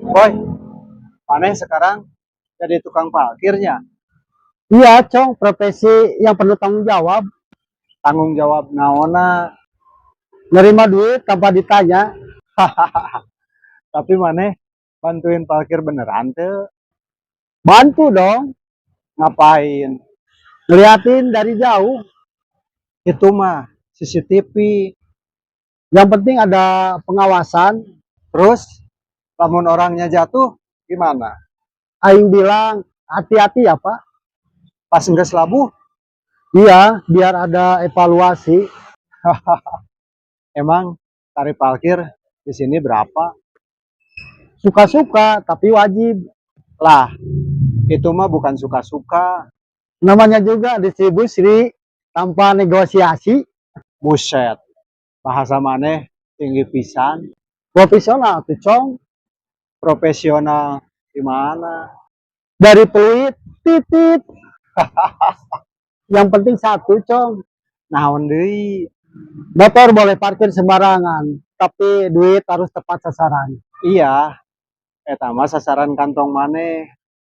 Boy, mana sekarang jadi tukang parkirnya? Iya, Cong, profesi yang perlu tanggung jawab, Tanggung jawab naona, nerima duit tanpa ditanya. tapi mana bantuin parkir beneran tuh? Bantu dong, Ngapain? ngeliatin dari jauh. Itu mah CCTV. Yang penting ada pengawasan. Terus, lamun orangnya jatuh, gimana? Aing bilang, hati-hati ya Pak. Pas nggak labuh, Iya, biar ada evaluasi. emang tarif parkir di sini berapa? Suka-suka, tapi wajib. Lah, itu mah bukan suka-suka. Namanya juga distribusi tanpa negosiasi. Buset, bahasa maneh tinggi pisan. Profesional tuh, Cong. Profesional gimana? Dari peluit, titit. Yang penting satu, Cong. Naon deui? Motor boleh parkir sembarangan, tapi duit harus tepat sasaran. Iya, eta mah sasaran kantong maneh.